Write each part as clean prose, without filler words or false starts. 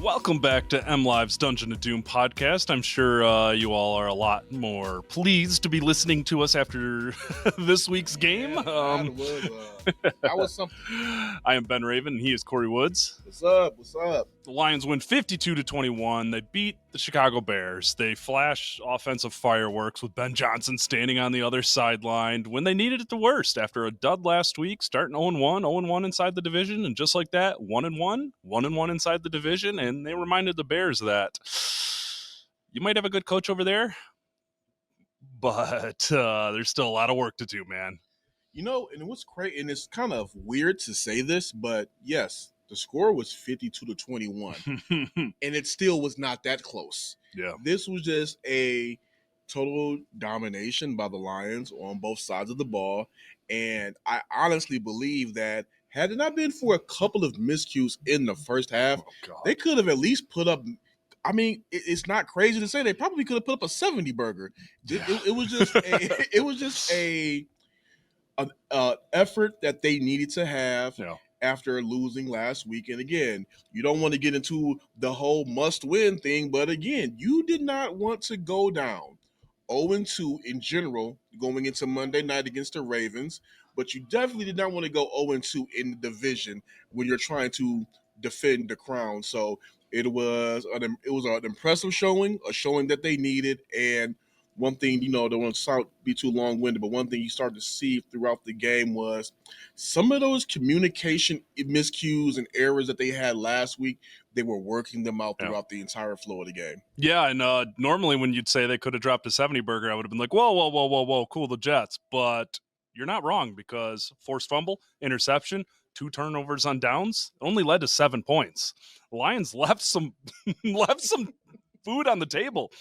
Welcome back to MLive's Dungeon of Doom podcast. I'm sure you all are a lot more pleased to be listening to us after this week's game. That was something. I am Ben Raven, and he is Kory Woods. What's up? What's up? The Lions win 52-21. They beat the Chicago Bears. They flash offensive fireworks with Ben Johnson standing on the other sideline when they needed it the worst after a dud last week, starting 0-1, 0-1 inside the division, and just like that, 1-1, 1-1 inside the division, and they reminded the Bears that you might have a good coach over there, but there's still a lot of work to do, man. You know, and what's crazy, and it's kind of weird to say this, but yes, the score was 52-21, and it still was not that close. Yeah. This was just a total domination by the Lions on both sides of the ball, and I honestly believe that had it not been for a couple of miscues in the first half, they could have at least put up. I mean, it's not crazy to say they probably could have put up a 70 burger. It was just an effort that they needed to have after losing last week. And again, you don't want to get into the whole must-win thing, but again, you did not want to go down 0-2 in general going into Monday night against the Ravens, but you definitely did not want to go 0-2 in the division when you're trying to defend the crown. So it was an impressive showing, a showing that they needed. And one thing, don't want to be too long-winded, but one thing you started to see throughout the game was some of those communication miscues and errors that they had last week, they were working them out throughout the entire flow of the game. Yeah, and normally when you'd say they could have dropped a 70 burger, I would have been like, whoa, cool, the Jets. But you're not wrong, because forced fumble, interception, 2 turnovers on downs, only led to 7 points. The Lions left some food on the table.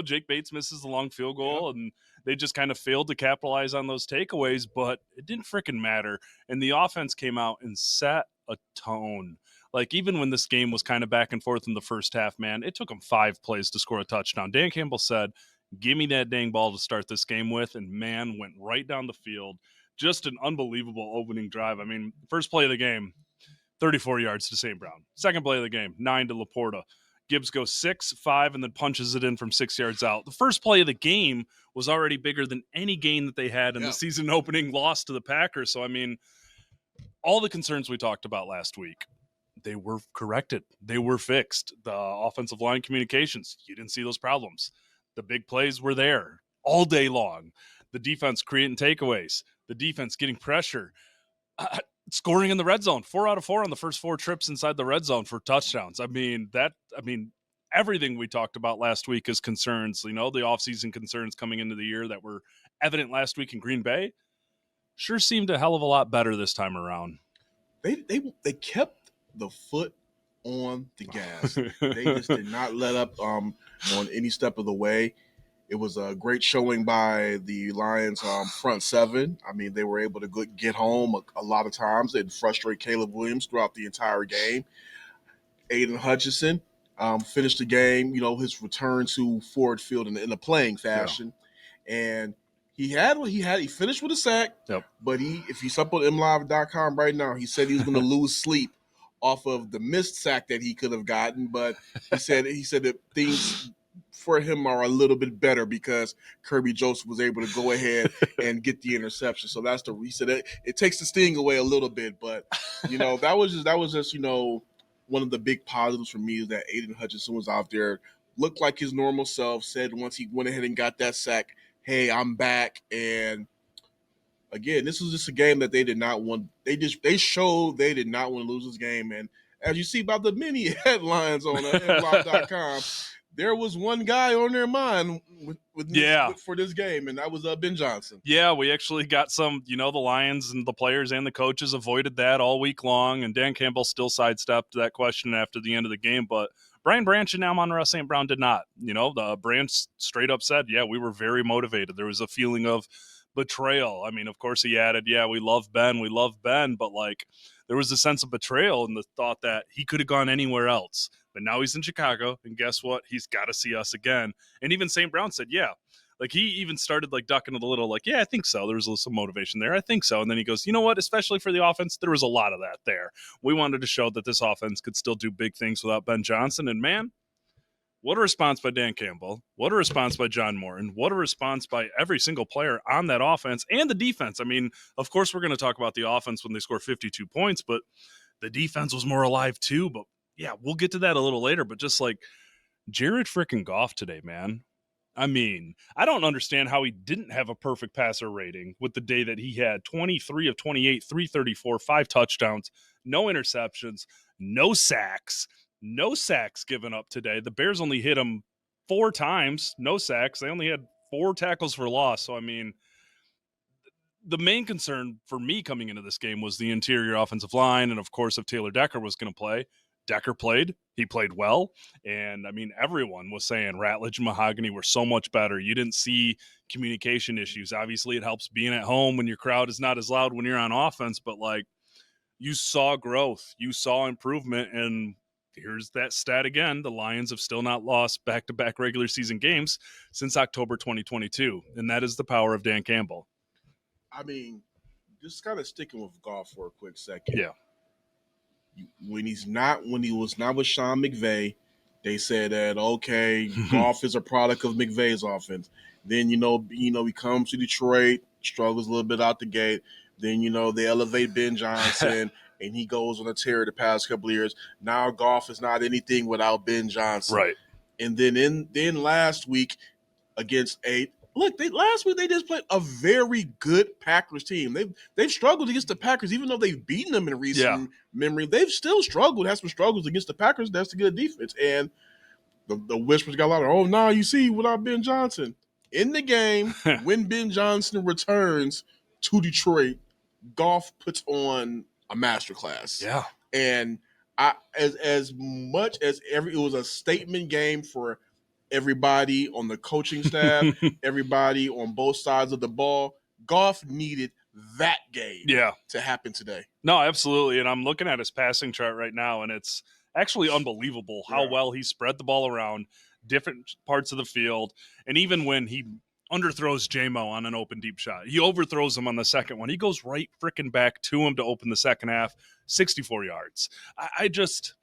Jake Bates misses the long field goal, and they just kind of failed to capitalize on those takeaways, but it didn't freaking matter. And the offense came out and set a tone. Like, even when this game was kind of back and forth in the first half, man, it took them 5 plays to score a touchdown. Dan Campbell said, give me that dang ball to start this game with, and man, went right down the field. Just an unbelievable opening drive. I mean, first play of the game, 34 yards to St. Brown. Second play of the game, 9 to Laporta. Gibbs goes 6-5 and then punches it in from 6 yards out. The first play of the game was already bigger than any gain that they had in the season opening loss to the Packers. So, I mean, all the concerns we talked about last week, they were corrected. They were fixed. The offensive line communications, you didn't see those problems. The big plays were there all day long. The defense creating takeaways. The defense getting pressure. Scoring in the red zone, 4 out of 4 on the first 4 trips inside the red zone for touchdowns. I mean, everything we talked about last week is concerns, the offseason concerns coming into the year that were evident last week in Green Bay, sure seemed a hell of a lot better this time around. They kept the foot on the gas. They just did not let up on any step of the way. It was a great showing by the Lions front 7. I mean, they were able to get home a lot of times and frustrate Caleb Williams throughout the entire game. Aiden Hutchinson finished the game, his return to Ford Field in a playing fashion. Yeah. And he finished with a sack, but if he's up on MLive.com right now, he said he was going to lose sleep off of the missed sack that he could have gotten. But he said that things for him are a little bit better because Kirby Joseph was able to go ahead and get the interception. So he said it takes the sting away a little bit, but that was just one of the big positives for me is that Aiden Hutchinson was out there, looked like his normal self, said once he went ahead and got that sack, hey, I'm back. And again, this was just a game that they did not want. They showed they did not want to lose this game. And as you see by the many headlines on MLive.com, there was one guy on their mind for this game, and that was Ben Johnson. Yeah, we actually got some, the Lions and the players and the coaches avoided that all week long, and Dan Campbell still sidestepped that question after the end of the game, but Brian Branch and Amon-Ra St. Brown did not. The Branch straight up said, we were very motivated. There was a feeling of betrayal. I mean, of course he added, we love Ben, but there was a sense of betrayal in the thought that he could have gone anywhere else. But now he's in Chicago, and guess what? He's got to see us again. And even St. Brown said, Like, he even started like ducking a little, like, yeah, I think so. There was some motivation there. I think so. And then he goes, you know what? Especially for the offense, there was a lot of that there. We wanted to show that this offense could still do big things without Ben Johnson. And man, what a response by Dan Campbell. What a response by John Morton. What a response by every single player on that offense and the defense. I mean, of course, we're going to talk about the offense when they score 52 points, but the defense was more alive too. But yeah, we'll get to that a little later. But just like Jared freaking Goff today, man. I mean, I don't understand how he didn't have a perfect passer rating with the day that he had 23 of 28, 334, 5 touchdowns, no interceptions, no sacks given up today. The Bears only hit him 4 times, no sacks. They only had 4 tackles for loss. So, I mean, the main concern for me coming into this game was the interior offensive line. And, of course, if Taylor Decker was going to play, Decker played. He played well. And, I mean, everyone was saying Ratledge and Mahogany were so much better. You didn't see communication issues. Obviously, it helps being at home when your crowd is not as loud when you're on offense. But, like, you saw growth. You saw improvement. And here's that stat again. The Lions have still not lost back-to-back regular season games since October 2022. And that is the power of Dan Campbell. I mean, just kind of sticking with Goff for a quick second. Yeah. When he was not with Sean McVay, they said that okay, Goff is a product of McVay's offense. Then he comes to Detroit, struggles a little bit out the gate. Then they elevate Ben Johnson, and he goes on a tear the past couple of years. Now Goff is not anything without Ben Johnson, right? And then last week against last week they just played a very good Packers team. They've struggled against the Packers, even though they've beaten them in recent memory. They've still struggled, had some struggles against the Packers. That's a good defense. And the whispers got louder. Oh, now you see without Ben Johnson. In the game, when Ben Johnson returns to Detroit, Goff puts on a masterclass. Yeah. And as much as it was a statement game for everybody on the coaching staff, everybody on both sides of the ball, Goff needed that game to happen today. No, absolutely. And I'm looking at his passing chart right now, and it's actually unbelievable how well he spread the ball around different parts of the field. And even when he underthrows J-Mo on an open deep shot, he overthrows him on the second one. He goes right freaking back to him to open the second half, 64 yards. I just,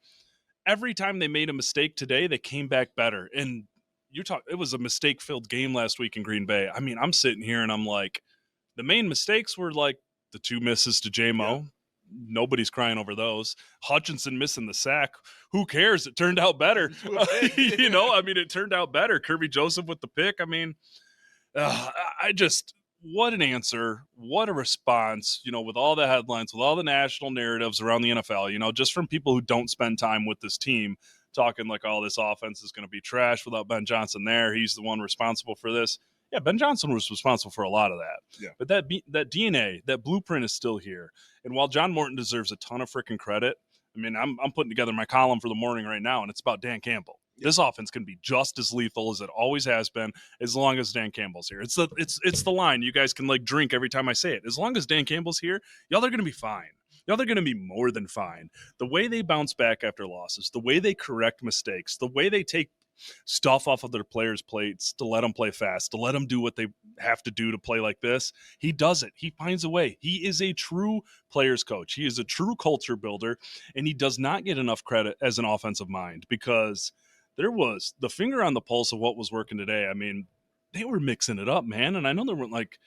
every time they made a mistake today, they came back better. And it was a mistake-filled game last week in Green Bay. I mean, I'm sitting here and I'm like, the main mistakes were like the 2 misses to J-Mo. Yeah. Nobody's crying over those. Hutchinson missing the sack. Who cares? It turned out better. It turned out better. Kirby Joseph with the pick. I mean, what an answer. What a response, with all the headlines, with all the national narratives around the NFL, just from people who don't spend time with this team, talking like, oh, this offense is going to be trash without Ben Johnson there. He's the one responsible for this. Yeah, Ben Johnson was responsible for a lot of that. Yeah. But that DNA, that blueprint is still here. And while John Morton deserves a ton of freaking credit, I mean, I'm putting together my column for the morning right now, and it's about Dan Campbell. Yeah. This offense can be just as lethal as it always has been, as long as Dan Campbell's here. It's the line you guys can like drink every time I say it. As long as Dan Campbell's here, y'all are going to be fine. Y'all, they're going to be more than fine. The way they bounce back after losses, the way they correct mistakes, the way they take stuff off of their players' plates to let them play fast, to let them do what they have to do to play like this. He does it. He finds a way. He is a true players coach. He is a true culture builder, and he does not get enough credit as an offensive mind because there was the finger on the pulse of what was working today. I mean, they were mixing it up, man. And I know there weren't like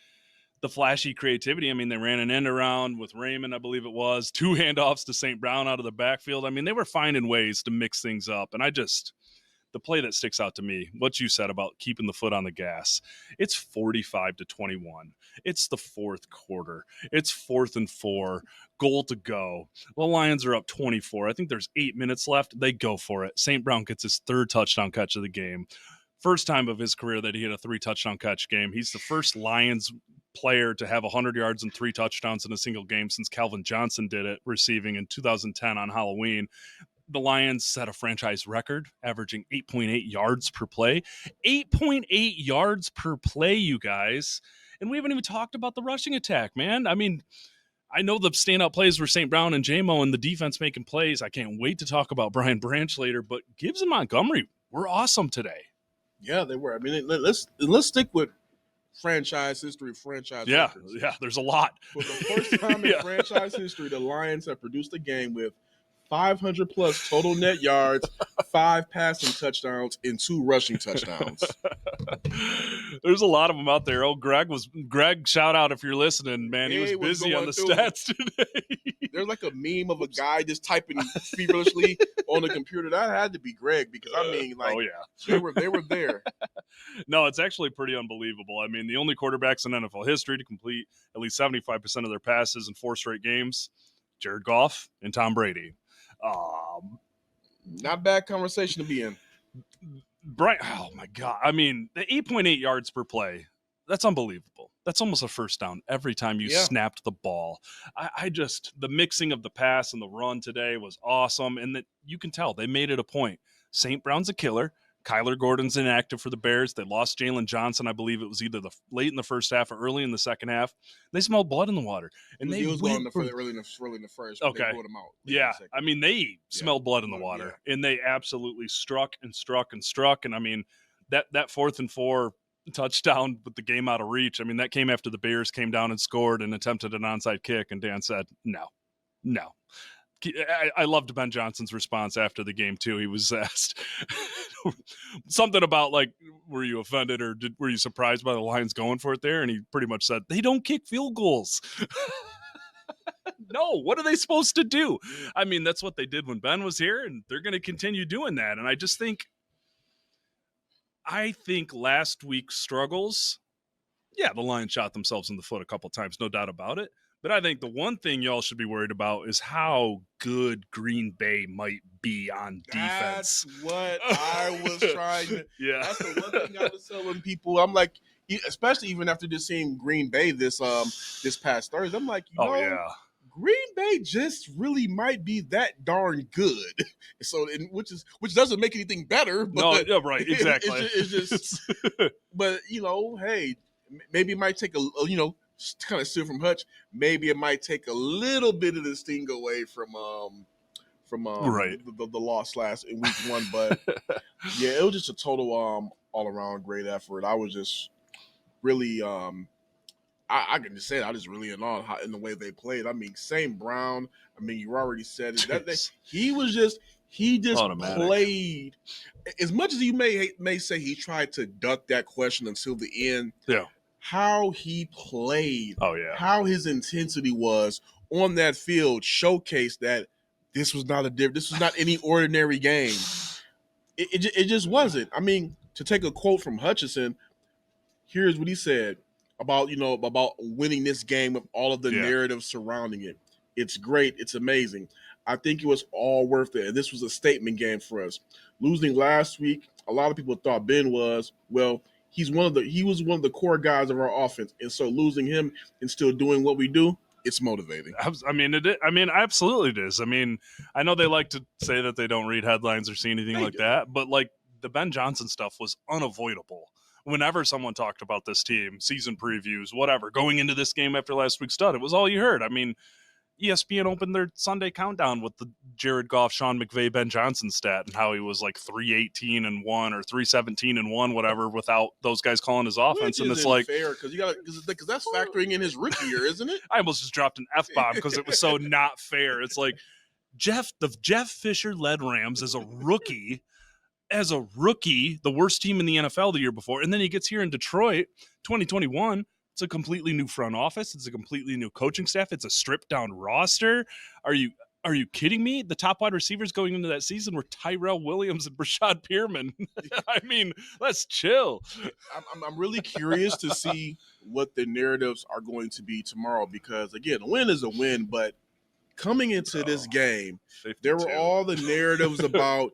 the flashy creativity. I mean, they ran an end around with Raymond, I believe it was, 2 handoffs to St. Brown out of the backfield. I mean, they were finding ways to mix things up. And the play that sticks out to me, what you said about keeping the foot on the gas, it's 45-21. It's the 4th quarter. It's 4th and 4, goal to go. The Lions are up 24. I think there's 8 minutes left. They go for it. St. Brown gets his 3rd touchdown catch of the game. First time of his career that he had a 3 touchdown catch game. He's the first Lions player to have 100 yards and 3 touchdowns in a single game since Calvin Johnson did it, receiving in 2010 on Halloween. The Lions set a franchise record, averaging 8.8 yards per play. 8.8 yards per play, you guys. And we haven't even talked about the rushing attack, man. I mean, I know the standout plays were St. Brown and J-Mo and the defense making plays. I can't wait to talk about Brian Branch later, but Gibbs and Montgomery were awesome today. Yeah, they were. I mean, let's stick with franchise history, franchise Yeah, records. yeah. There's a lot. For the first time in franchise history, the Lions have produced a game with 500 plus total net yards, 5 passing touchdowns, and 2 rushing touchdowns. There's a lot of them out there. Oh, Greg, shout out if you're listening, man. He was busy on the stats today. There's like a meme of a guy just typing feverishly on the computer. That had to be Greg, because I mean, like, oh yeah, they were there. No, it's actually pretty unbelievable. I mean, the only quarterbacks in NFL history to complete at least 75% of their passes in 4 straight games, Jared Goff and Tom Brady. Not bad conversation to be in. Brian, oh my God. I mean, the 8.8 yards per play, that's unbelievable. That's almost a first down every time you snapped the ball. I just, the mixing of the pass and the run today was awesome. And that you can tell they made it a point. St. Brown's a killer. Kyler Gordon's inactive for the Bears. They lost Jalen Johnson. I believe it was either late in the first half or early in the second half. They smelled blood in the water, and he was going early in the first. Okay, they brought him out. Yeah, I mean they smelled blood in the water, and they absolutely struck. And I mean that 4th and 4 touchdown with the game out of reach. I mean that came after the Bears came down and scored and attempted an onside kick, and Dan said no. I loved Ben Johnson's response after the game too. He was asked something about like, were you offended or were you surprised by the Lions going for it there? And he pretty much said, they don't kick field goals. No, what are they supposed to do? I mean, that's what they did when Ben was here, and they're going to continue doing that. And I think last week's struggles, the Lions shot themselves in the foot a couple times, no doubt about it. But I think the one thing y'all should be worried about is how good Green Bay might be on defense. That's what I was trying to. Yeah, that's the one thing I was telling people. I'm like, especially even after just seeing Green Bay this past Thursday, I'm like, Green Bay just really might be that darn good. So, which doesn't make anything better. But no, right, exactly. It's just, but hey, maybe it might take to kind of steal from Hutch, maybe it might take a little bit of the sting away from the loss in week 1. But it was just a total all around great effort. I was just really I can just say it, I just really in the way they played. I mean, St. Brown. I mean, you already said it. He just automatic. Played as much as you may say he tried to duck that question until the end. Yeah. How he played, how his intensity was on that field showcased that this was not any ordinary game. It just wasn't. I mean, to take a quote from Hutchinson, here's what he said about winning this game with all of the narrative surrounding it. It's great. It's amazing. I think it was all worth it. And this was a statement game for us. Losing last week, a lot of people thought Ben was, he was one of the core guys of our offense, and so losing him and still doing what we do, it's motivating. I mean, absolutely it is. I mean, I know they like to say that they don't read headlines or see anything like that, but like the Ben Johnson stuff was unavoidable. Whenever someone talked about this team, season previews, whatever, going into this game after last week's stud, it was all you heard. I mean, ESPN opened their Sunday countdown with the Jared Goff, Sean McVay, Ben Johnson stat and how he was like 318-1 or 317-1, whatever, without those guys calling his offense. Which and it's like fair because that's factoring in his rookie year, isn't it? I almost just dropped an F-bomb because it was so not fair. It's like the Jeff Fisher led Rams as a rookie, the worst team in the NFL the year before, and then he gets here in Detroit, 2021. It's a completely new front office. It's a completely new coaching staff. It's a stripped down roster. Are you kidding me? The top wide receivers going into that season were Tyrell Williams and Brashad Perriman. I mean, let's chill. I'm really curious to see what the narratives are going to be tomorrow because, again, a win is a win, but coming into this game, 52. There were all the narratives about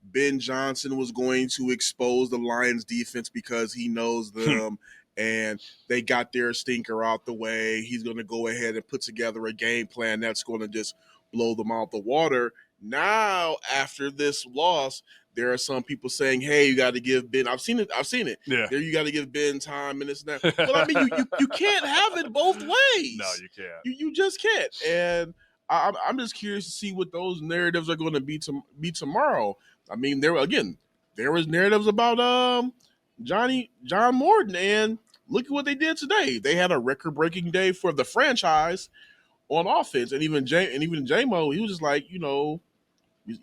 Ben Johnson was going to expose the Lions defense because he knows them. And they got their stinker out the way. He's going to go ahead and put together a game plan that's going to just blow them out the water. Now, after this loss, there are some people saying, hey, you got to give Ben – I've seen it. Yeah. There you got to give Ben time and this and that. Well, I mean, you can't have it both ways. No, you can't. You just can't. And I'm just curious to see what those narratives are going to be tomorrow. I mean, there was narratives about John Morton, and look at what they did today. They had a record-breaking day for the franchise on offense, and even J-Mo, he was just like, you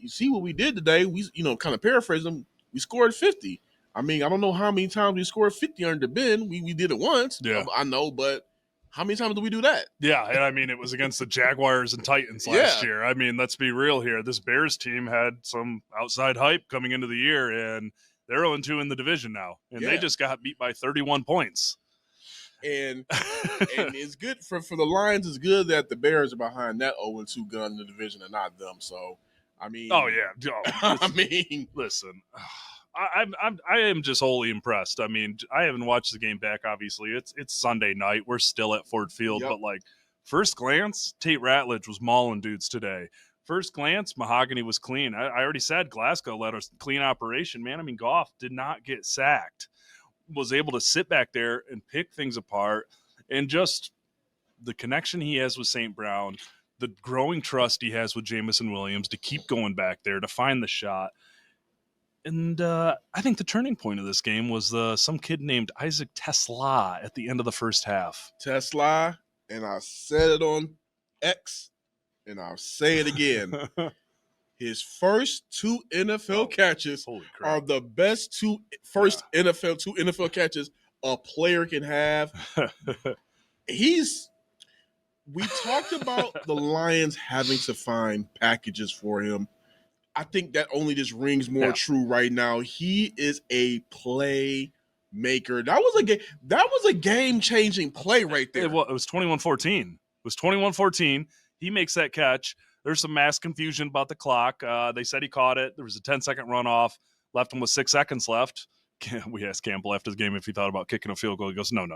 see what we did today. We, kind of paraphrase them. We scored 50. I mean, I don't know how many times we scored 50 under Ben. We did it once. Yeah. I know, but how many times do we do that? Yeah, and I mean, it was against the Jaguars and Titans last year. I mean, let's be real here. This Bears team had some outside hype coming into the year, and they're 0-2 in the division now, and they just got beat by 31 points. And it's good for the Lions. It's good that the Bears are behind that 0-2 gun in the division and not them. So, I mean, I mean, listen, I am just wholly impressed. I mean, I haven't watched the game back. Obviously, it's Sunday night. We're still at Ford Field, but like first glance, Tate Ratledge was mauling dudes today. First glance, Mahogany was clean. I already said Glasgow led a clean operation. Man, I mean, Goff did not get sacked. Was able to sit back there and pick things apart, and just the connection he has with St. Brown, the growing trust he has with Jamison Williams to keep going back there to find the shot. And I think the turning point of this game was some kid named Isaac TeSlaa at the end of the first half. TeSlaa, and I said it on X, and I'll say it again. His first two NFL catches are the best two NFL catches a player can have. We talked about the Lions having to find packages for him. I think that only just rings more true right now. He is a playmaker. That was a game-changing play right there. It was 21-14. It was 21-14. He makes that catch. There's some mass confusion about the clock. They said he caught it. There was a 10-second runoff. Left him with 6 seconds left. We asked Campbell after the game if he thought about kicking a field goal. He goes, no.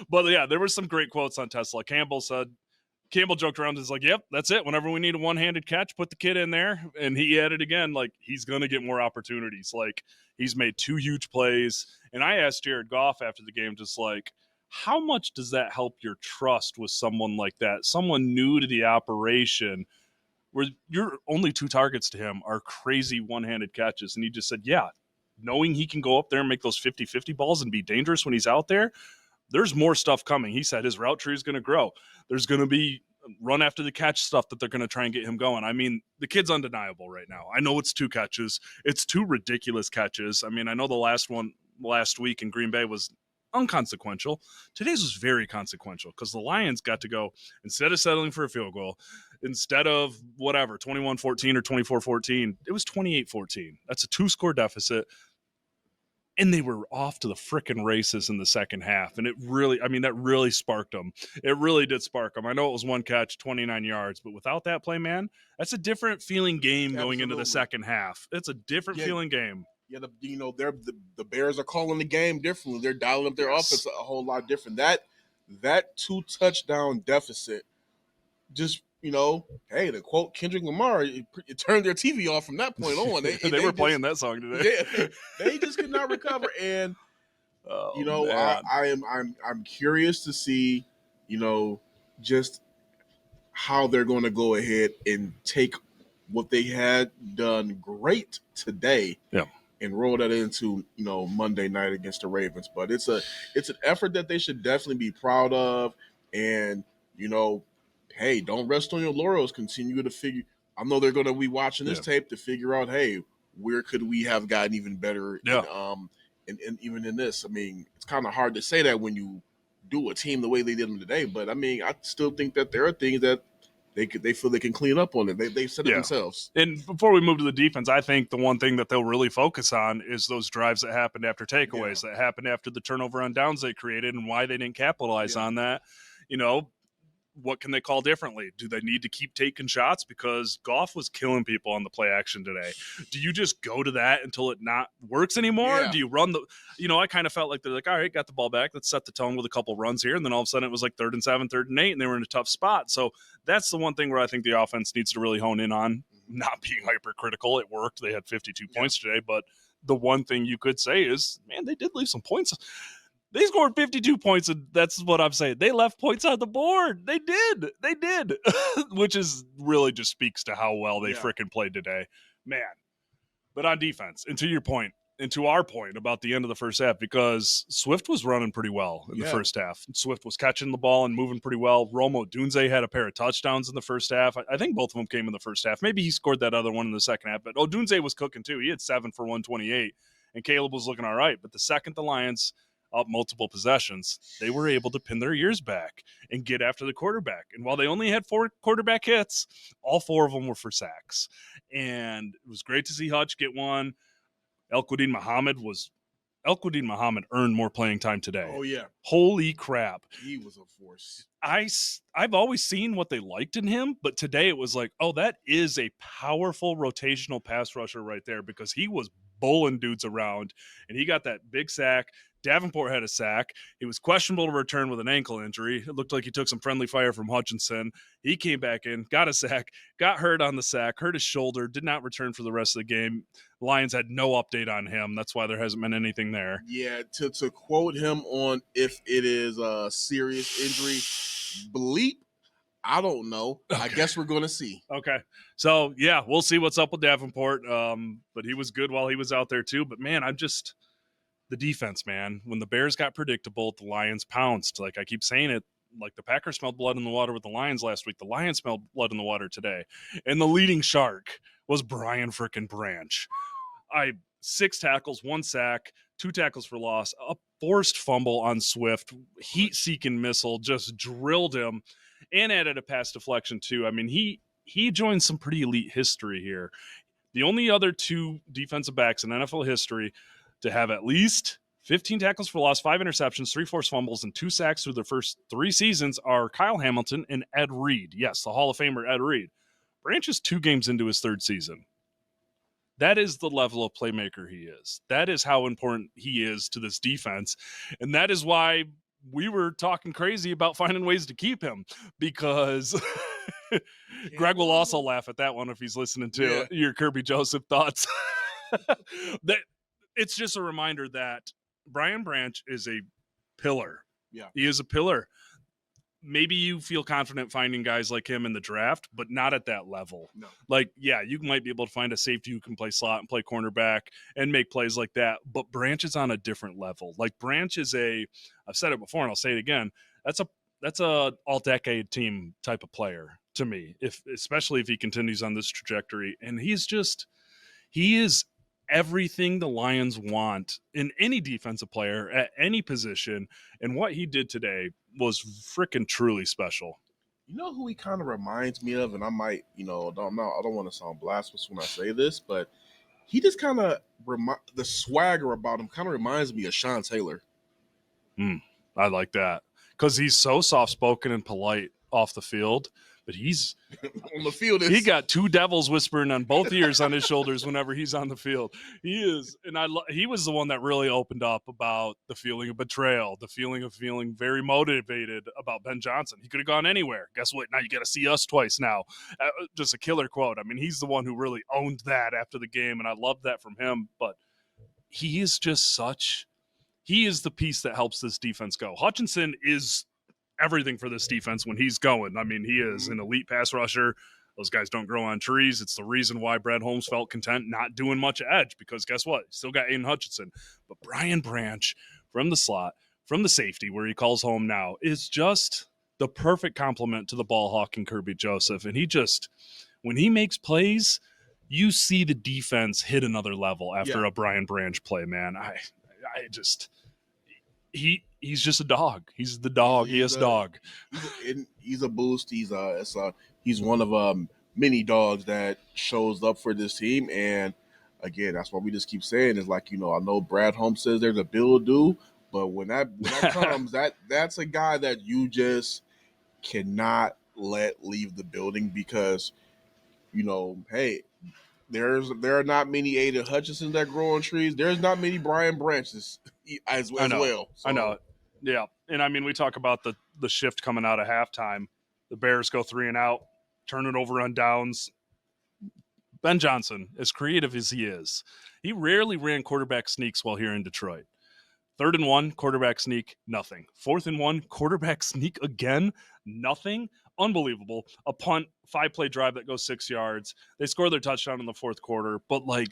But yeah, there were some great quotes on TeSlaa. Campbell joked around and was like, yep, that's it. Whenever we need a one-handed catch, put the kid in there. And he added again, like, he's going to get more opportunities. Like, he's made 2 huge plays. And I asked Jared Goff after the game, just like, how much does that help your trust with someone like that? Someone new to the operation where your only 2 targets to him are crazy one-handed catches. And he just said, yeah, knowing he can go up there and make those 50-50 balls and be dangerous when he's out there, there's more stuff coming. He said his route tree is going to grow. There's going to be run after the catch stuff that they're going to try and get him going. I mean, the kid's undeniable right now. I know it's 2 catches. It's 2 ridiculous catches. I mean, I know the last one last week in Green Bay was unconsequential. Today's was very consequential because the Lions got to go, instead of settling for a field goal, instead of whatever, 21-14 or 24-14, it was 28-14. That's a 2-score deficit. And they were off to the frickin' races in the second half. And that really sparked them. It really did spark them. I know it was 1 catch, 29 yards, but without that play, man, that's a different feeling game going into the second half. It's a different feeling game. Yeah, the Bears are calling the game differently. They're dialing up their offense a whole lot different. That 2 touchdown deficit, just hey, to quote Kendrick Lamar, it turned their TV off from that point on. They were playing that song today. They just could not recover. And I'm curious to see, just how they're going to go ahead and take what they had done great today. Yeah. And roll that into Monday night against the Ravens. But it's an effort that they should definitely be proud of. And hey, don't rest on your laurels. Continue to figure. I know they're going to be watching this tape to figure out, hey, where could we have gotten even better? And even in this, I mean, it's kind of hard to say that when you do a team the way they did them today. But I mean, I still think that there are things that they feel they can clean up on it. They said it themselves. And before we move to the defense, I think the one thing that they'll really focus on is those drives that happened after takeaways, that happened after the turnover on downs they created, and why they didn't capitalize on that. What can they call differently? Do they need to keep taking shots? Because Goff was killing people on the play action today. Do you just go to that until it not works anymore? Yeah. Do you run I kind of felt like they're like, all right, got the ball back. Let's set the tone with a couple runs here. And then all of a sudden it was like 3rd and 7, 3rd and 8, and they were in a tough spot. So that's the one thing where I think the offense needs to really hone in on, not being hypercritical. It worked. They had 52 points today. But the one thing you could say is, man, they did leave some points. They scored 52 points, and that's what I'm saying. They left points on the board. They did. Which is really just speaks to how well they freaking played today. Man. But on defense, and to your point, And to our point about the end of the first half, because Swift was running pretty well in the Yeah. first half. Swift was catching the ball and moving pretty well. Romo Dunze had a pair of touchdowns in the first half. I think both of them came in the first half. Maybe he scored that other one in the second half. But Dunze was cooking too. He had 7 for 128, and Caleb was looking all right. But the second the Lions up multiple possessions, they were able to pin their ears back and get after the quarterback. And while they only had 4 quarterback hits, all 4 of them were for sacks. And it was great to see Hutch get one. Elquidin Muhammad earned more playing time today. Oh, yeah. Holy crap. He was a force. I've always seen what they liked in him, but today it was like, oh, that is a powerful rotational pass rusher right there, because he was bowling dudes around, and he got that big sack. Davenport had a sack. He was questionable to return with an ankle injury. It looked like he took some friendly fire from Hutchinson. He came back in, got a sack, got hurt on the sack, hurt his shoulder, did not return for the rest of the game. Lions had no update on him. That's why there hasn't been anything there. Yeah, to quote him on if it is a serious injury, bleep, I don't know. Okay. I guess we're going to see. Okay. So, yeah, we'll see what's up with Davenport. But he was good while he was out there too. But, man, the defense, man. When the Bears got predictable, the Lions pounced. Like I keep saying it, like the Packers smelled blood in the water with the Lions last week. The Lions smelled blood in the water today. And the leading shark was Brian frickin' Branch. 6 tackles, 1 sack, 2 tackles for loss, a forced fumble on Swift, heat-seeking missile, just drilled him, and added a pass deflection too. I mean, he joined some pretty elite history here. The only other 2 defensive backs in NFL history to have at least 15 tackles for loss, 5 interceptions, 3 forced fumbles, and 2 sacks through their first 3 seasons are Kyle Hamilton and Ed Reed. Yes, the Hall of Famer Ed Reed. Branch is 2 games into his 3rd season. That is the level of playmaker he is. That is how important he is to this defense. And that is why we were talking crazy about finding ways to keep him, because Greg will also laugh at that one if he's listening to your Kirby Joseph thoughts. It's just a reminder that Brian Branch is a pillar. Yeah. He is a pillar. Maybe you feel confident finding guys like him in the draft, but not at that level. No. Like, yeah, you might be able to find a safety who can play slot and play cornerback and make plays like that, but Branch is on a different level. Like Branch is I've said it before and I'll say it again, that's a all-decade team type of player to me, especially if he continues on this trajectory. And he is everything the Lions want in any defensive player at any position. And what he did today was freaking truly special. You know who he kind of reminds me of, and I might, I don't want to sound blasphemous when I say this, but he just kind of the swagger about him kind of reminds me of Sean Taylor. I like that, because he's so soft-spoken and polite off the field, but he's on the field. He got 2 devils whispering on both ears on his shoulders whenever he's on the field. He is, and he was the one that really opened up about the feeling of betrayal, the feeling of feeling very motivated about Ben Johnson. He could have gone anywhere. Guess what? Now you got to see us twice now. Just a killer quote. I mean, he's the one who really owned that after the game, and I love that from him. But he is just he is the piece that helps this defense go. Hutchinson is everything for this defense when he's going. I mean, he is an elite pass rusher. Those guys don't grow on trees. It's the reason why Brad Holmes felt content not doing much edge, because guess what? Still got Aiden Hutchinson. But Brian Branch from the slot, from the safety where he calls home now, is just the perfect complement to the ball hawk and Kirby Joseph. And when he makes plays, you see the defense hit another level after a Brian Branch play, man. He's just a dog. He's the dog. He's a boost. He's one of many dogs that shows up for this team. And again, that's why we just keep saying is like, I know Brad Holmes says there's a bill due, but when that comes, that's a guy that you just cannot let leave the building, because, hey, there are not many Aiden Hutchinsons that grow on trees. There's not many Brian Branches as well. So. I know. Yeah. And I mean, we talk about the shift coming out of halftime. The Bears go 3 and out, turn it over on downs. Ben Johnson, as creative as he is, he rarely ran quarterback sneaks while here in Detroit. 3rd and 1, quarterback sneak, nothing. 4th and 1, quarterback sneak again, nothing. Unbelievable. A punt, 5-play drive that goes 6 yards. They score their touchdown in the 4th quarter. But, like,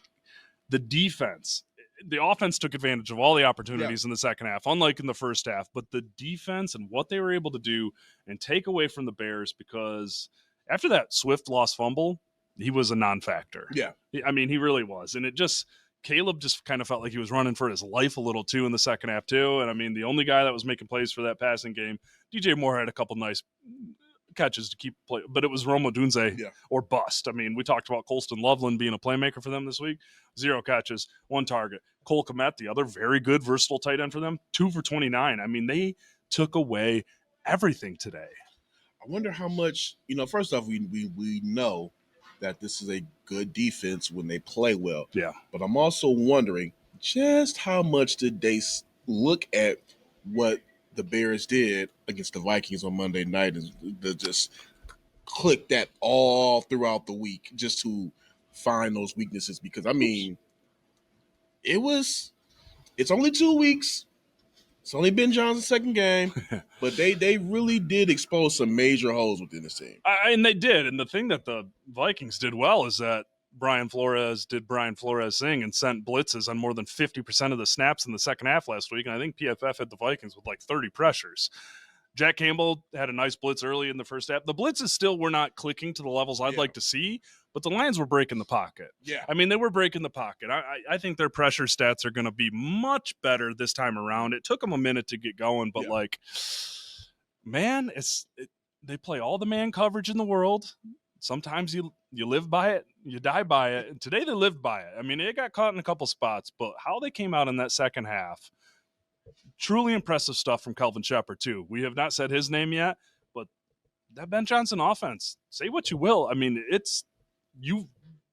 the defense, the offense took advantage of all the opportunities in the second half, unlike in the first half. But the defense and what they were able to do and take away from the Bears, because after that Swift lost fumble, he was a non-factor. Yeah. I mean, he really was. And Caleb just kind of felt like he was running for his life a little too in the second half too. And I mean, the only guy that was making plays for that passing game, DJ Moore had a couple nice catches to keep play, but it was Rome Odunze or bust. I mean, we talked about Colston Loveland being a playmaker for them this week. 0 catches, 1 target. Cole Kmet, the other very good, versatile tight end for them, 2 for 29. I mean, they took away everything today. I wonder how much, first off, we know that this is a good defense when they play well. Yeah. But I'm also wondering just how much did they look at what the Bears did against the Vikings on Monday night and just click that all throughout the week just to find those weaknesses. Because, I mean, it's only 2 weeks. It's only Ben Johnson's second game, but they really did expose some major holes within this team. And they did. And the thing that the Vikings did well is that Brian Flores thing and sent blitzes on more than 50% of the snaps in the second half last week. And I think PFF had the Vikings with like 30 pressures. Jack Campbell had a nice blitz early in the first half. The blitzes still were not clicking to the levels I'd like to see, but the Lions were breaking the pocket. Yeah. I mean, they were breaking the pocket. I think their pressure stats are going to be much better this time around. It took them a minute to get going, but man, they play all the man coverage in the world. Sometimes you live by it, you die by it. And today they lived by it. I mean, it got caught in a couple spots, but how they came out in that second half, truly impressive stuff from Kelvin Shepard, too. We have not said his name yet, but that Ben Johnson offense, say what you will. I mean,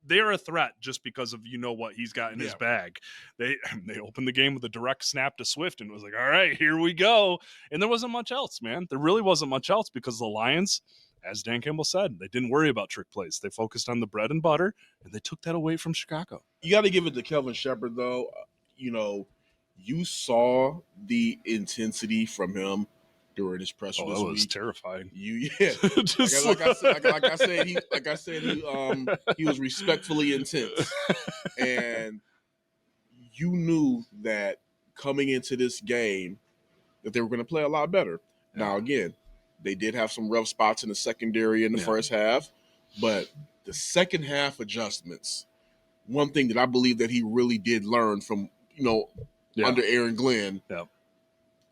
they're a threat just because of what he's got in his bag. They opened the game with a direct snap to Swift and it was like, all right, here we go. And there wasn't much else, man. There really wasn't much else because the Lions, as Dan Campbell said, they didn't worry about trick plays. They focused on the bread and butter, and they took that away from Chicago. You got to give it to Kelvin Shepard, though. You saw the intensity from him during his presser this week. That was terrifying. Just like I said, he was respectfully intense, and you knew that coming into this game that they were going to play a lot better. Yeah. Now, again, they did have some rough spots in the secondary in the first half, but the second half adjustments, one thing that I believe that he really did learn from, under Aaron Glenn,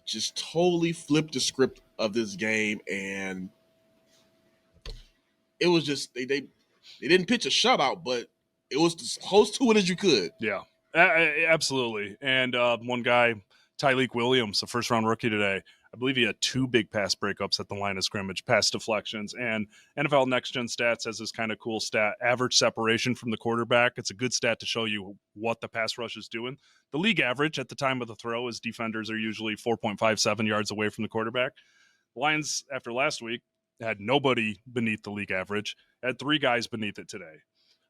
just totally flipped the script of this game, and it was just they didn't pitch a shutout, but it was as close to it as you could. Yeah, absolutely. And one guy, Tyleik Williams, a first-round rookie today, I believe he had 2 big pass breakups at the line of scrimmage, pass deflections, and NFL Next Gen Stats has this kind of cool stat, average separation from the quarterback. It's a good stat to show you what the pass rush is doing. The league average at the time of the throw is defenders are usually 4.57 yards away from the quarterback. The Lions, after last week, had nobody beneath the league average, had 3 guys beneath it today,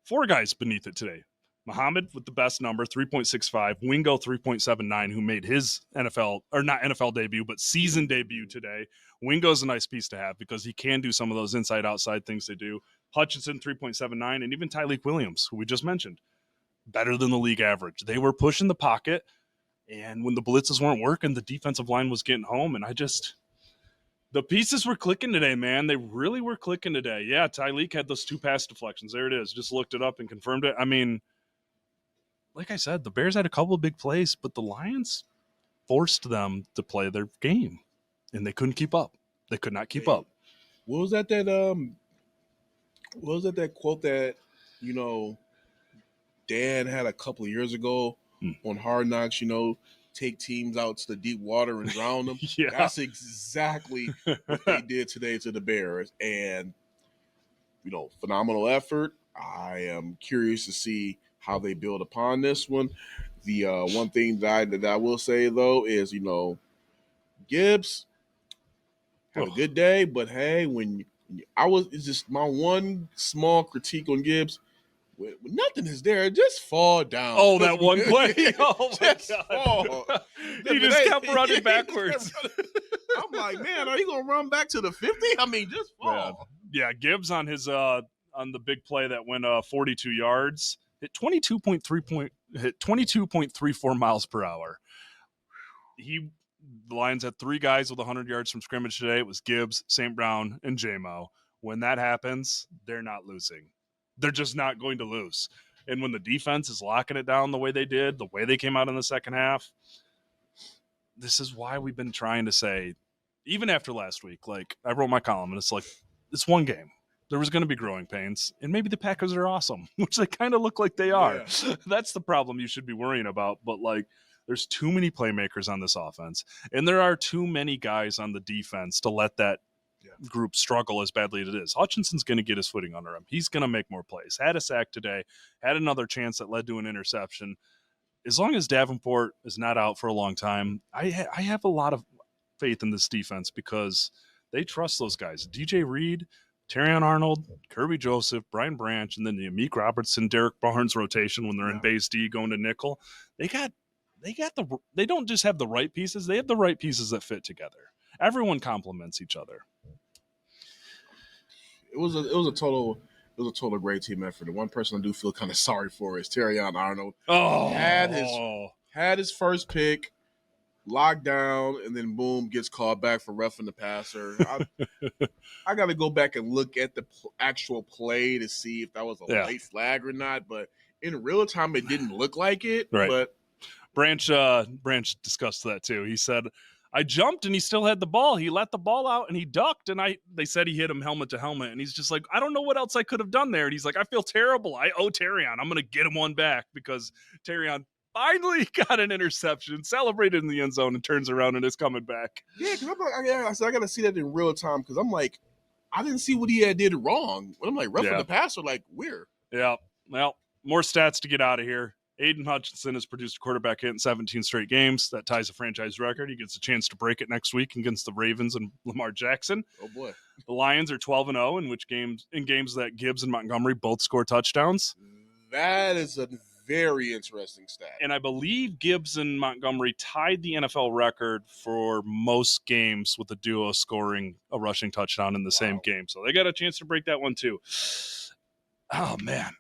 4 guys beneath it today. Muhammad with the best number, 3.65. Wingo, 3.79, who made his not NFL debut, but season debut today. Wingo's a nice piece to have because he can do some of those inside-outside things they do. Hutchinson, 3.79, and even Tyleik Williams, who we just mentioned, better than the league average. They were pushing the pocket, and when the blitzes weren't working, the defensive line was getting home, and the pieces were clicking today, man. They really were clicking today. Yeah, Tyleik had those 2 pass deflections. There it is. Just looked it up and confirmed it. I mean, like I said, the Bears had a couple of big plays, but the Lions forced them to play their game, and they couldn't keep up. They could not keep up. What was that quote that, Dan had a couple of years ago on Hard Knocks, take teams out to the deep water and drown them? Yeah. That's exactly what they did today to the Bears. And, phenomenal effort. I am curious to see how they build upon this one. The one thing that I will say, though, is, Gibbs had a good day, but hey, it's just my one small critique on Gibbs. When nothing is there, just fall down. Oh, that one play. Oh, my God. Fall. He just kept running backwards. I'm like, man, are you going to run back to the 50? I mean, just fall. Man. Yeah, Gibbs on his on the big play that went 42 yards. Hit 22.3 hit 22.34 miles per hour. The Lions had 3 guys with 100 yards from scrimmage today. It was Gibbs, St. Brown, and J-Mo. When that happens, they're not losing. They're just not going to lose. And when the defense is locking it down the way they did, the way they came out in the second half, this is why we've been trying to say, even after last week, like I wrote my column and it's like, it's one game. There was going to be growing pains, and maybe the Packers are awesome, which they kind of look like they are. Yeah. That's the problem you should be worrying about. But like, there's too many playmakers on this offense, and there are too many guys on the defense to let that group struggle as badly as it is. Hutchinson's going to get his footing under him. He's going to make more plays. Had a sack today, had another chance that led to an interception. As long as Davenport is not out for a long time, I have a lot of faith in this defense because they trust those guys. DJ Reed, Terrion Arnold, Kirby Joseph, Brian Branch, and then the Amik Robertson, Derek Barnes rotation when they're in base D going to nickel. They don't just have the right pieces, they have the right pieces that fit together. Everyone complements each other. It was a total great team effort. The one person I do feel kind of sorry for is Terrion Arnold. Had his first pick locked down, and then boom, gets called back for roughing the passer. I got to go back and look at the actual play to see if that was a late flag or not. But in real time, it didn't look like it. Right. But Branch discussed that too. He said, I jumped and he still had the ball. He let the ball out and he ducked, and they said he hit him helmet to helmet, and he's just like, I don't know what else I could have done there. And he's like, I feel terrible. I owe Terrion. I'm going to get him one back because Terrion finally got an interception, celebrated in the end zone, and turns around and is coming back. Yeah, because I got to see that in real time because I'm like, I didn't see what he did wrong. When I'm like, roughing the passer, like, weird. Yeah. Well, more stats to get out of here. Aiden Hutchinson has produced a quarterback hit in 17 straight games. That ties a franchise record. He gets a chance to break it next week against the Ravens and Lamar Jackson. Oh, boy. The Lions are 12-0 in games that Gibbs and Montgomery both score touchdowns. That is a very interesting stat. And I believe Gibbs and Montgomery tied the NFL record for most games with the duo scoring a rushing touchdown in the same game. So they got a chance to break that one too. Oh, man.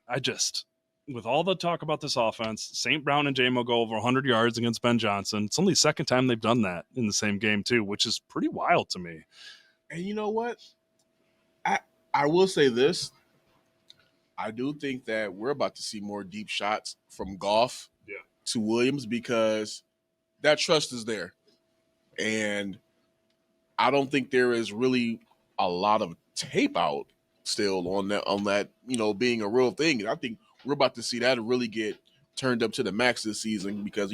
With all the talk about this offense, St. Brown and J-Mo go over 100 yards against Ben Johnson. It's only the second time they've done that in the same game too, which is pretty wild to me. And you know what? I will say this. I do think that we're about to see more deep shots from Goff to Williams because that trust is there. And I don't think there is really a lot of tape out still on that, being a real thing. And I think we're about to see that really get turned up to the max this season because,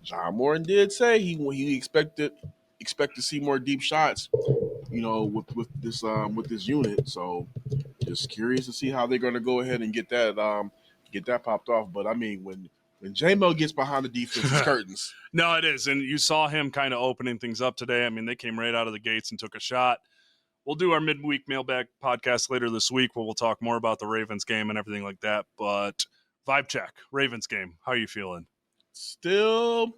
John Moran did say he expect to see more deep shots, with this unit. So just curious to see how they're going to go ahead and get that popped off. But I mean, when J-Mo gets behind the defense, it's curtains. No, it is. And you saw him kind of opening things up today. I mean, they came right out of the gates and took a shot. We'll do our midweek mailbag podcast later this week where we'll talk more about the Ravens game and everything like that. But vibe check, Ravens game. How are you feeling? Still,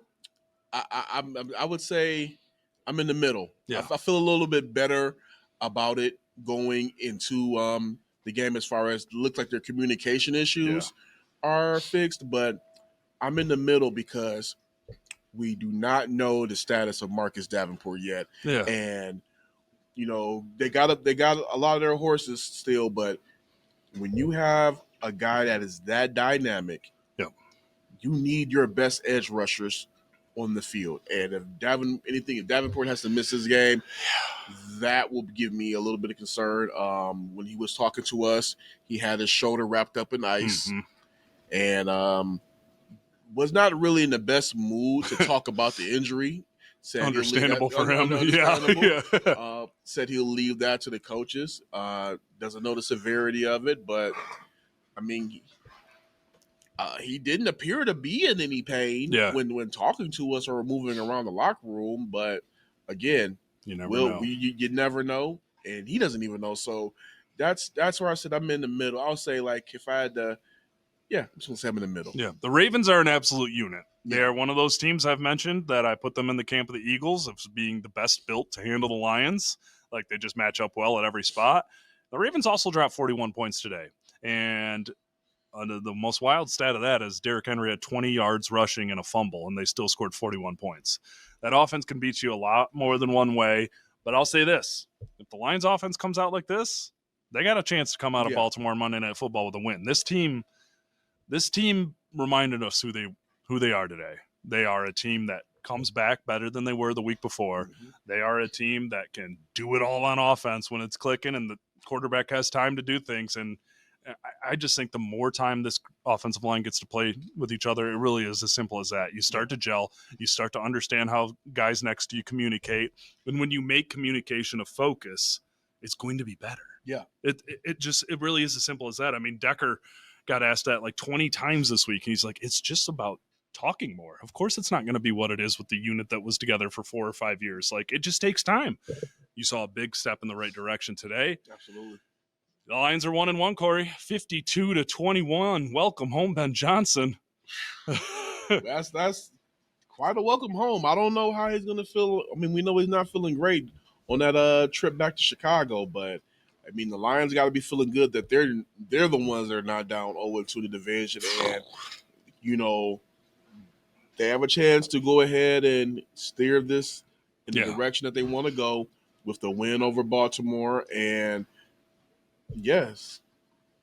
I would say I'm in the middle. Yeah. I feel a little bit better about it going into the game as far as looks like their communication issues are fixed. But I'm in the middle because we do not know the status of Marcus Davenport yet. Yeah. And they got a lot of their horses still, but when you have a guy that is that dynamic, you need your best edge rushers on the field. And if Davenport has to miss his game, that will give me a little bit of concern. When he was talking to us, he had his shoulder wrapped up in ice and was not really in the best mood to talk about the injury. Said understandable for him. Said he'll leave that to the coaches. Doesn't know the severity of it, but I mean, he didn't appear to be in any pain when talking to us or moving around the locker room. But again, you never know. You never know, and he doesn't even know. So that's where I said I'm in the middle. I'll say like if I had to, I'm just gonna say I'm in the middle. Yeah, the Ravens are an absolute unit. They are one of those teams I've mentioned that I put them in the camp of the Eagles of being the best built to handle the Lions. Like they just match up well at every spot. The Ravens also dropped 41 points today. And the most wild stat of that is Derrick Henry had 20 yards rushing and a fumble, and they still scored 41 points. That offense can beat you a lot more than one way. But I'll say this: if the Lions offense comes out like this, they got a chance to come out of Baltimore Monday Night Football with a win. This team reminded us who they are today. They are a team that comes back better than they were the week before. Mm-hmm. They are a team that can do it all on offense when it's clicking and the quarterback has time to do things. And I just think the more time this offensive line gets to play with each other, it really is as simple as that. You start to gel. You start to understand how guys next to you communicate. And when you make communication a focus, it's going to be better. Yeah. It really is as simple as that. I mean, Decker got asked that like 20 times this week, and he's like, it's just about talking more. Of course, it's not going to be what it is with the unit that was together for 4 or 5 years. Like, it just takes time. You saw a big step in the right direction today. Absolutely. The Lions are 1-1, Kory, 52-21. Welcome home, Ben Johnson. That's quite a welcome home. I don't know how he's going to feel. I mean, we know he's not feeling great on that trip back to Chicago, but I mean, the Lions got to be feeling good that they're the ones that are not down 0-2 the division, and you know they have a chance to go ahead and steer this in the direction that they want to go with the win over Baltimore. And yes,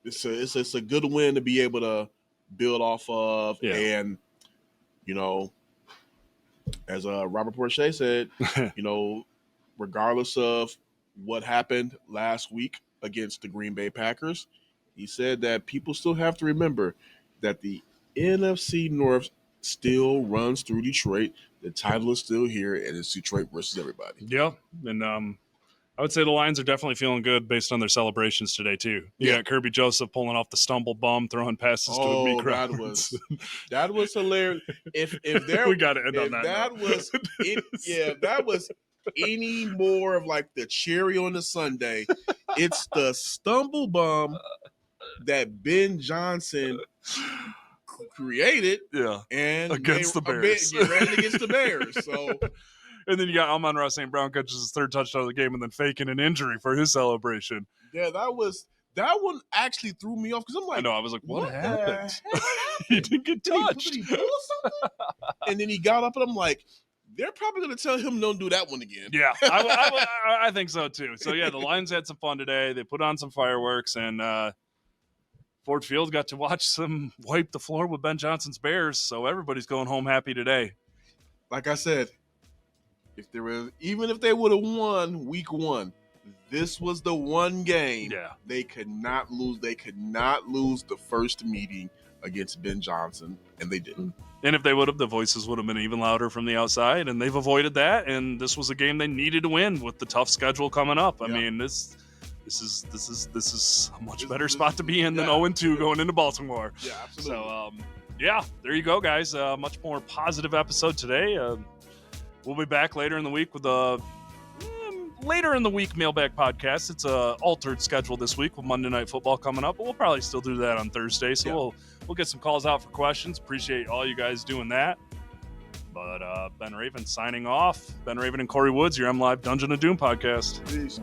it's a good win to be able to build off of. Yeah. And you know, as Robert Porcher said, you know, regardless of what happened last week against the Green Bay Packers, he said that people still have to remember that the NFC North still runs through Detroit. The title is still here, and it's Detroit versus everybody. Yeah, and I would say the Lions are definitely feeling good based on their celebrations today too. You got Kirby Joseph pulling off the stumble bum, throwing passes to a big crowd. That was hilarious. If there we got to end on that. That was any more of like the cherry on the sundae. It's the stumble bum that Ben Johnson created, and against the Bears. Ran against the Bears. So, and then you got Amon-Ra St. Brown catches his third touchdown of the game, and then faking an injury for his celebration. Yeah, that one actually threw me off because I'm like, I know, I was like, what happened? He didn't get touched. Did he pull something? And then he got up, and I'm like, they're probably going to tell him don't do that one again. Yeah, I think so too. So yeah, the Lions had some fun today. They put on some fireworks, and Ford Field got to watch them wipe the floor with Ben Johnson's Bears. So everybody's going home happy today. Like I said, even if they would have won week 1, this was the one game they could not lose. They could not lose the first meeting against Ben Johnson, and they didn't. And if they would have, the voices would have been even louder from the outside, and they've avoided that. And this was a game they needed to win with the tough schedule coming up. I mean, this is a much better spot to be in than 0-2 going into Baltimore. Yeah, absolutely. So, there you go, guys. Much more positive episode today. We'll be back later in the week with a later in the week mailbag podcast. It's a altered schedule this week with Monday Night Football coming up, but we'll probably still do that on Thursday. So we'll get some calls out for questions. Appreciate all you guys doing that. But Ben Raven signing off. Ben Raven and Kory Woods, your MLive Dungeon of Doom podcast. Peace.